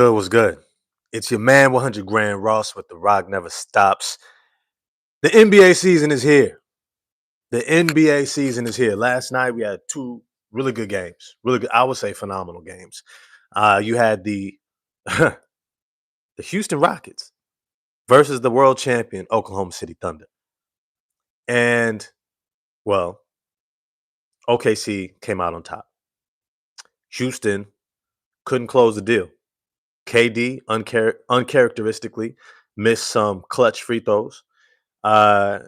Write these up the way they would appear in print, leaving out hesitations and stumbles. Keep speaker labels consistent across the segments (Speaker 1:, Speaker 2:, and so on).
Speaker 1: Good was good. It's your man, 100 Grand Ross with The Rock Never Stops. The NBA season is here. The NBA season is here. Last night we had two really good games. Really good, I would say phenomenal games. You had the the Houston Rockets versus the world champion Oklahoma City Thunder. And well, OKC came out on top. Houston couldn't close the deal. KD uncharacteristically missed some clutch free throws. Uh,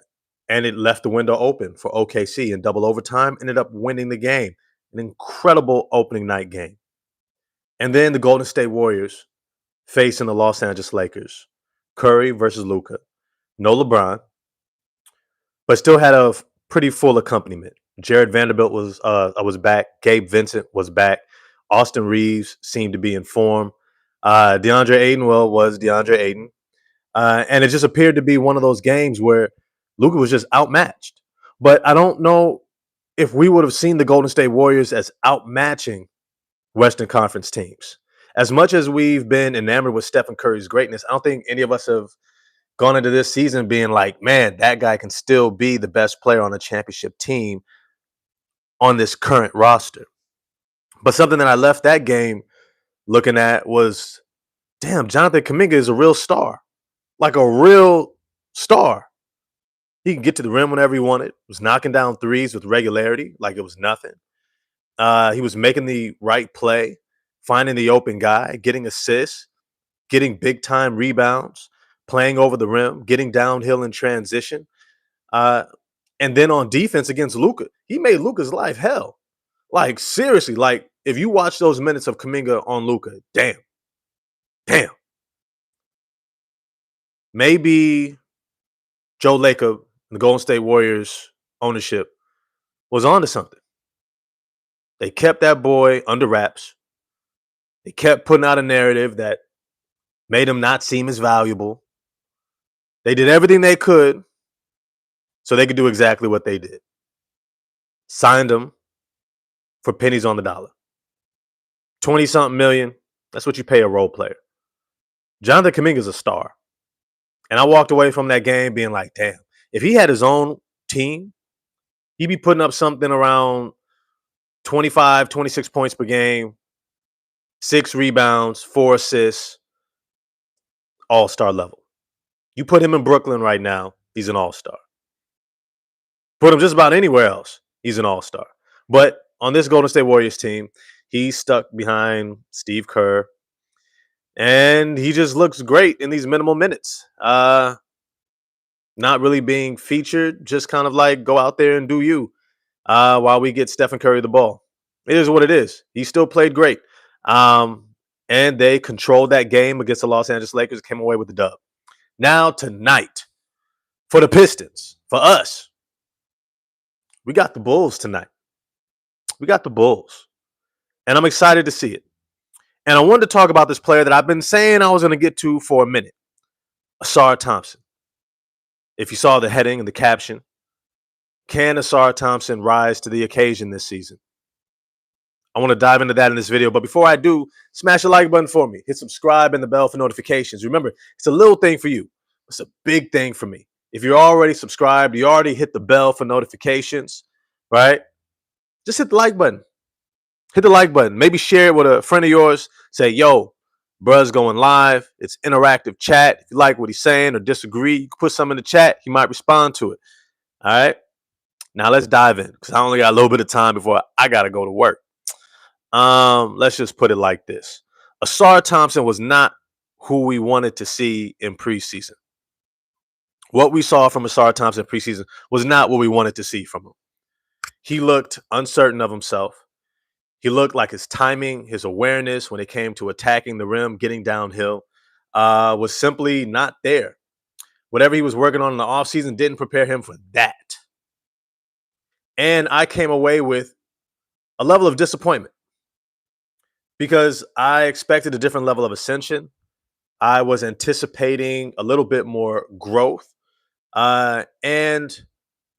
Speaker 1: and it left the window open for OKC in double overtime, ended up winning the game. An incredible opening night game. And then the Golden State Warriors facing the Los Angeles Lakers. Curry versus Luka. No LeBron, but still had a pretty full accompaniment. Jared Vanderbilt was back. Gabe Vincent was back. Austin Reeves seemed to be in form. DeAndre Ayton, was DeAndre Ayton. And it just appeared to be one of those games where Luka was just outmatched. But I don't know if we would have seen the Golden State Warriors as outmatching Western Conference teams. As much as we've been enamored with Stephen Curry's greatness, I don't think any of us have gone into this season being like, man, that guy can still be the best player on a championship team on this current roster. But something that I left that game looking at was, damn, Jonathan Kuminga is a real star. Like a real star. He can get to the rim whenever he wanted. Was knocking down threes with regularity like it was nothing. He was making the right play, finding the open guy, getting assists, getting big time rebounds, playing over the rim, getting downhill in transition. And then on defense against Luka, he made Luka's life hell. Like seriously, like if you watch those minutes of Kuminga on Luka, damn. Maybe Joe Lacob, the Golden State Warriors ownership, was onto something. They kept that boy under wraps. They kept putting out a narrative that made him not seem as valuable. They did everything they could so they could do exactly what they did. Signed him for pennies on the dollar. 20-something million. That's what you pay a role player. Jonathan Kuminga is a star. And I walked away from that game being like, damn, if he had his own team, he'd be putting up something around 25, 26 points per game, 6 rebounds, 4 assists, all-star level. You put him in Brooklyn right now, he's an all-star. Put him just about anywhere else, he's an all-star. But on this Golden State Warriors team, he's stuck behind Steve Kerr, and he just looks great in these minimal minutes. Not really being featured, just kind of like go out there and do you while we get Stephen Curry the ball. It is what it is. He still played great. And they controlled that game against the Los Angeles Lakers, came away with the dub. Now tonight, for the Pistons, for us, we got the Bulls tonight. We got the Bulls. And I'm excited to see it. And I wanted to talk about this player that I've been saying I was going to get to for a minute. Ausar Thompson. If you saw the heading and the caption, can Ausar Thompson rise to the occasion this season? I want to dive into that in this video. But before I do, smash the like button for me. Hit subscribe and the bell for notifications. Remember, it's a little thing for you. It's a big thing for me. If you're already subscribed, you already hit the bell for notifications, right? Just hit the like button. Hit the like button. Maybe share it with a friend of yours. Say, yo, bruh's going live. It's interactive chat. If you like what he's saying or disagree, you can put something in the chat. He might respond to it. All right? Now let's dive in because I only got a little bit of time before I got to go to work. Let's just put it like this. Ausar Thompson was not who we wanted to see in preseason. What we saw from Ausar Thompson preseason was not what we wanted to see from him. He looked uncertain of himself. He looked like his timing, his awareness when it came to attacking the rim, getting downhill, was simply not there. Whatever he was working on in the offseason didn't prepare him for that. And I came away with a level of disappointment because I expected a different level of ascension. I was anticipating a little bit more growth. And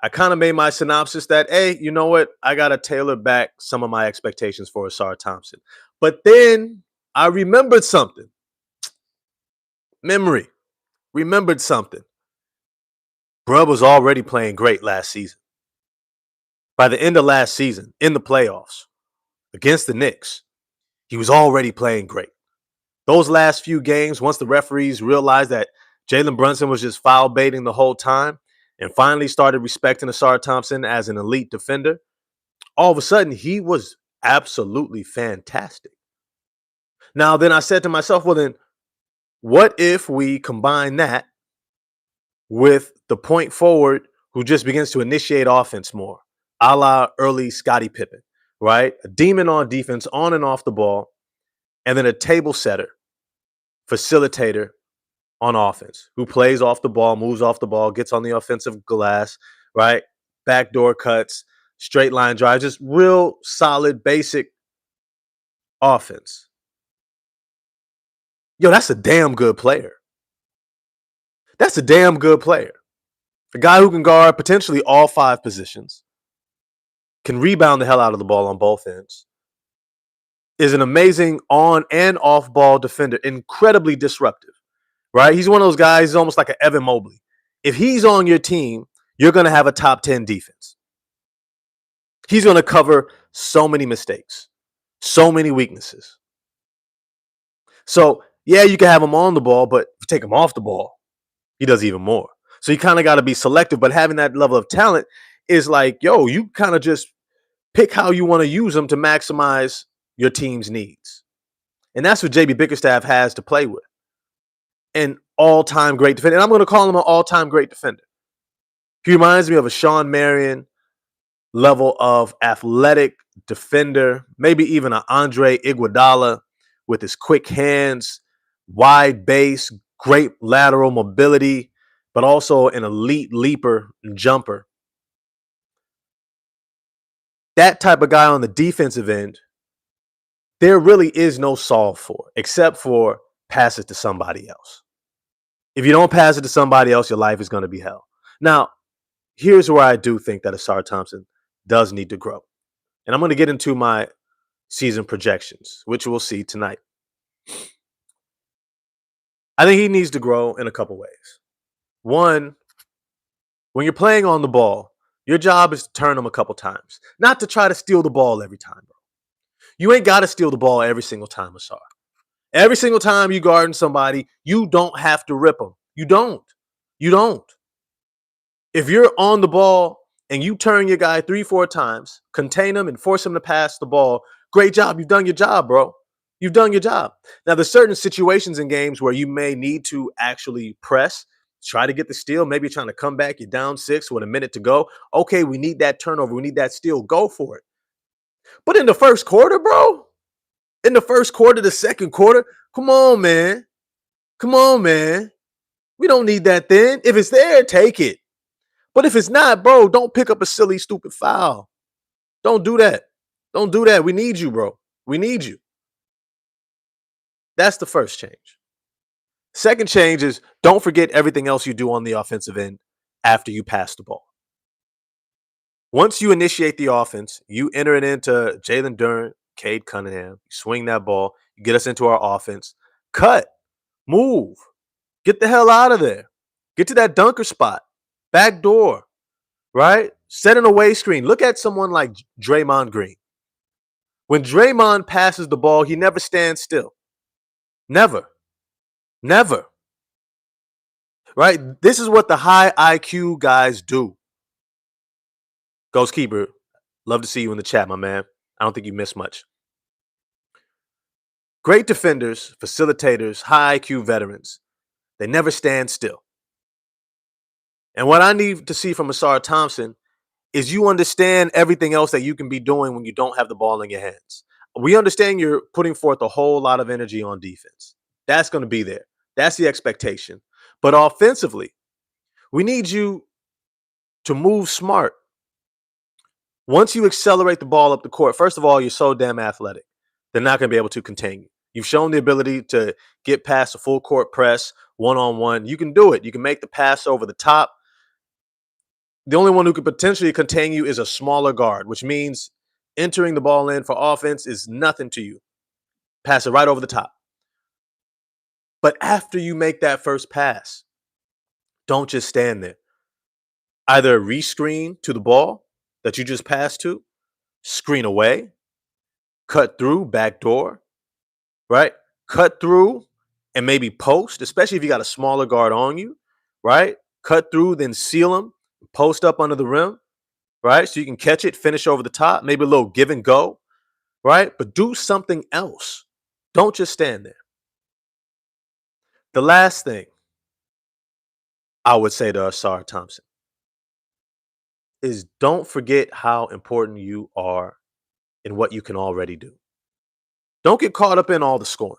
Speaker 1: I kind of made my synopsis that, hey, you know what? I got to tailor back some of my expectations for Ausar Thompson. But then I remembered something. Memory. Remembered something. Bruh was already playing great last season. By the end of last season, in the playoffs, against the Knicks, he was already playing great. Those last few games, once the referees realized that Jalen Brunson was just foul baiting the whole time and finally started respecting Ausar Thompson as an elite defender, all of a sudden he was absolutely fantastic. Now, then I said to myself, well, then what if we combine that with the point forward who just begins to initiate offense more, a la early Scottie Pippen, right? A demon on defense, on and off the ball, and then a table setter, facilitator on offense who plays off the ball, moves off the ball, gets on the offensive glass, right? Backdoor cuts, straight line drives, just real solid, basic offense. Yo, that's a damn good player. That's a damn good player. A guy who can guard potentially all 5 positions, can rebound the hell out of the ball on both ends, is an amazing on and off ball defender, incredibly disruptive, right? He's one of those guys, he's almost like an Evan Mobley. If he's on your team, you're going to have a top 10 defense. He's going to cover so many mistakes, so many weaknesses. So, yeah, you can have him on the ball, but if you take him off the ball, he does even more. So you kind of got to be selective, but having that level of talent is like, yo, you kind of just pick how you want to use them to maximize your team's needs. And that's what JB Bickerstaff has to play with. An all-time great defender. And I'm going to call him an all-time great defender. He reminds me of a Sean Marion level of athletic defender, maybe even an Andre Iguodala with his quick hands, wide base, great lateral mobility, but also an elite leaper and jumper. That type of guy on the defensive end, there really is no solve for, except for pass it to somebody else. If you don't pass it to somebody else, your life is going to be hell. Now, here's where I do think that Ausar Thompson does need to grow. And I'm going to get into my season projections, which we'll see tonight. I think he needs to grow in a couple ways. One, when you're playing on the ball, your job is to turn them a couple times, not to try to steal the ball every time, bro. You ain't got to steal the ball every single time, Ausar. Every single time you guarding somebody, you don't have to rip them. You don't. You don't. If you're on the ball and you turn your guy 3-4 times, contain him and force him to pass the ball, great job. You've done your job, bro. You've done your job. Now, there's certain situations in games where you may need to actually press, try to get the steal. Maybe you're trying to come back. You're down 6 with a minute to go. Okay, we need that turnover. We need that steal. Go for it. But in the first quarter, bro, in the first quarter, the second quarter, come on, man. Come on, man. We don't need that then. If it's there, take it. But if it's not, bro, don't pick up a silly, stupid foul. Don't do that. Don't do that. We need you, bro. We need you. That's the first change. Second change is don't forget everything else you do on the offensive end after you pass the ball. Once you initiate the offense, you enter it into Jalen Duren, Cade Cunningham, you swing that ball, you get us into our offense, cut, move, get the hell out of there, get to that dunker spot, back door, right? Set an away screen. Look at someone like Draymond Green. When Draymond passes the ball, he never stands still. Never. Never. Right? This is what the high IQ guys do. Ghost Keeper, love to see you in the chat, my man. I don't think you missed much. Great defenders, facilitators, high IQ veterans, they never stand still. And what I need to see from Ausar Thompson is you understand everything else that you can be doing when you don't have the ball in your hands. We understand you're putting forth a whole lot of energy on defense. That's going to be there. That's the expectation. But offensively, we need you to move smart. Once you accelerate the ball up the court, first of all, you're so damn athletic. They're not going to be able to contain you. You've shown the ability to get past a full court press, one-on-one. You can do it. You can make the pass over the top. The only one who could potentially contain you is a smaller guard, which means entering the ball in for offense is nothing to you. Pass it right over the top. But after you make that first pass, don't just stand there. Either rescreen to the ball that you just passed to, screen away, cut through, backdoor, right? Cut through and maybe post, especially if you got a smaller guard on you, right? Cut through, then seal them, post up under the rim, right? So you can catch it, finish over the top, maybe a little give and go, right? But do something else. Don't just stand there. The last thing I would say to Ausar Thompson is don't forget how important you are in what you can already do. Don't get caught up in all the scoring,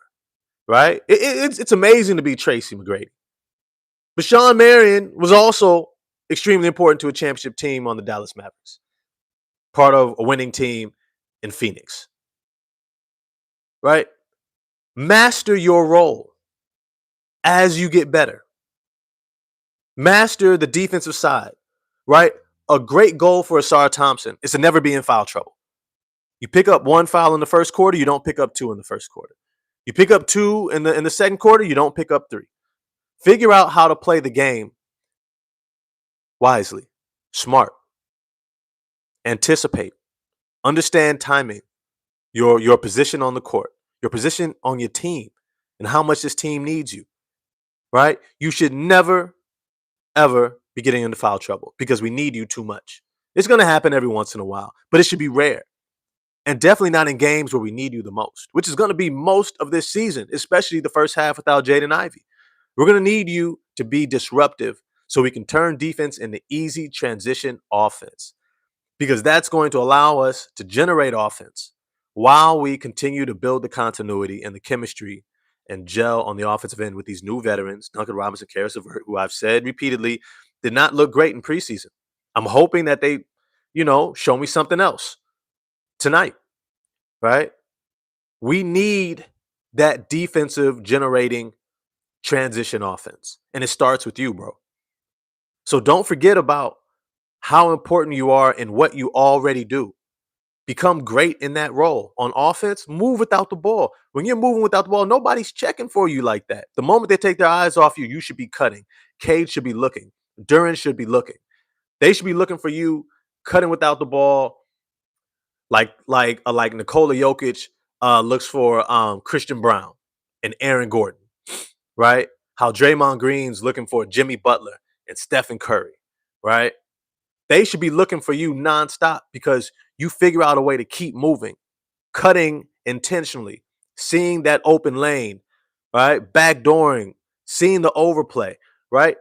Speaker 1: right? It's amazing to be Tracy McGrady. But Sean Marion was also extremely important to a championship team on the Dallas Mavericks, part of a winning team in Phoenix, right? Master your role as you get better. Master the defensive side, right? A great goal for Ausar Thompson is to never be in foul trouble. You pick up one foul in the first quarter, you don't pick up two in the first quarter. You pick up two in the second quarter, you don't pick up three. Figure out how to play the game wisely, smart, anticipate, understand timing, your position on the court, your position on your team, and how much this team needs you. Right? You should never, ever be getting into foul trouble because we need you too much. It's going to happen every once in a while, but it should be rare. And definitely not in games where we need you the most, which is going to be most of this season, especially the first half without Jaden Ivey. We're going to need you to be disruptive so we can turn defense into easy transition offense, because that's going to allow us to generate offense while we continue to build the continuity and the chemistry and gel on the offensive end with these new veterans, Duncan Robinson, Karis LeVert, who I've said repeatedly did not look great in preseason. I'm hoping that they, show me something else tonight, right? We need that defensive generating transition offense, and it starts with you, bro. So don't forget about how important you are in what you already do. Become great in that role. On offense, move without the ball. When you're moving without the ball, nobody's checking for you like that. The moment they take their eyes off you, you should be cutting. Cade should be looking. Duran should be looking. They should be looking for you cutting without the ball, like Nikola Jokic looks for Christian Brown and Aaron Gordon, right? How Draymond Green's looking for Jimmy Butler and Stephen Curry, right? They should be looking for you nonstop because you figure out a way to keep moving, cutting intentionally, seeing that open lane, right? Backdooring, seeing the overplay, right?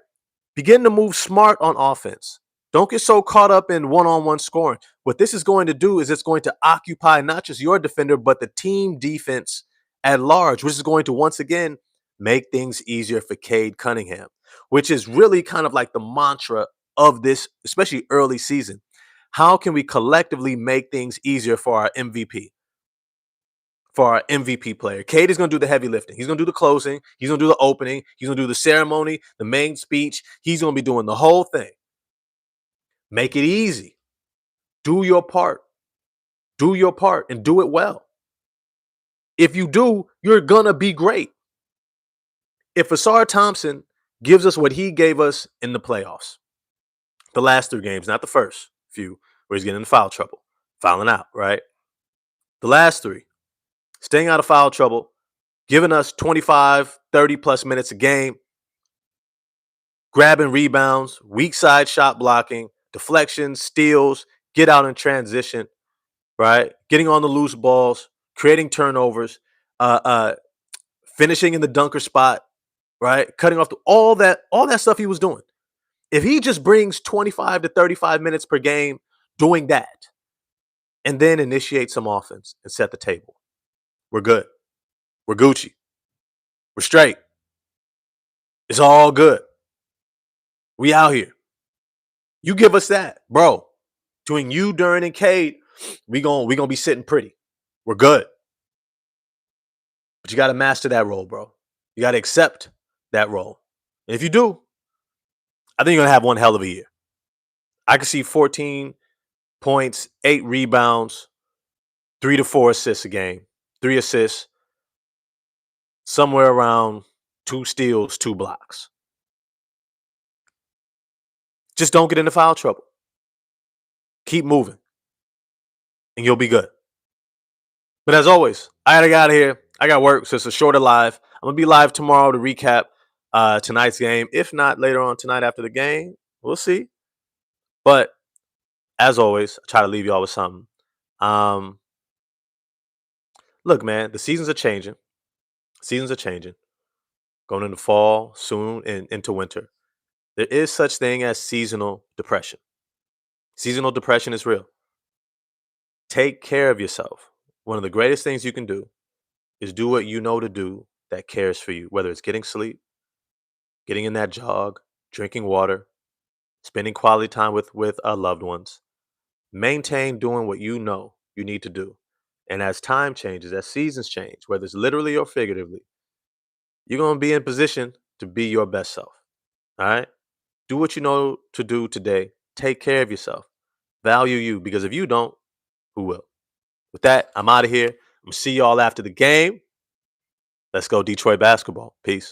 Speaker 1: Begin to move smart on offense. Don't get so caught up in one-on-one scoring. What this is going to do is it's going to occupy not just your defender, but the team defense at large, which is going to once again make things easier for Cade Cunningham, which is really kind of like the mantra of this, especially early season. How can we collectively make things easier for our MVP? For our MVP player. Cade is going to do the heavy lifting. He's going to do the closing. He's going to do the opening. He's going to do the ceremony, the main speech. He's going to be doing the whole thing. Make it easy. Do your part. Do your part and do it well. If you do, you're going to be great. If Ausar Thompson gives us what he gave us in the playoffs, the last 3 games, not the first few, where he's getting into foul trouble, fouling out, right? The last 3, staying out of foul trouble, giving us 25, 30 plus minutes a game, grabbing rebounds, weak side shot blocking, deflections, steals, get out in transition, right? Getting on the loose balls, creating turnovers, finishing in the dunker spot, right? Cutting off all that stuff he was doing. If he just brings 25 to 35 minutes per game doing that, and then initiate some offense and set the table, we're good. We're Gucci. We're straight. It's all good. We out here. You give us that, bro. Between you, Duran, and Cade, we gonna be sitting pretty. We're good. But you got to master that role, bro. You got to accept that role. And if you do, I think you're gonna have one hell of a year. I can see 14 points, 8 rebounds, 3 to 4 assists a game, 3 assists, somewhere around 2 steals, 2 blocks. Just don't get into foul trouble. Keep moving, and you'll be good. But as always, I gotta get out of here. I got work, so it's a shorter live. I'm gonna be live tomorrow to recap tonight's game. If not later on tonight after the game, we'll see. But as always, I try to leave y'all with something. Um, Look, man, the seasons are changing. Seasons are changing. Going into fall soon and into winter. There is such thing as seasonal depression. Seasonal depression is real. Take care of yourself. One of the greatest things you can do is do what you know to do that cares for you, whether it's getting sleep, getting in that jog, drinking water, spending quality time with loved ones. Maintain doing what you know you need to do. And as time changes, as seasons change, whether it's literally or figuratively, you're going to be in position to be your best self. All right? Do what you know to do today. Take care of yourself. Value you, because if you don't, who will? With that, I'm out of here. I'm going to see y'all after the game. Let's go Detroit basketball. Peace.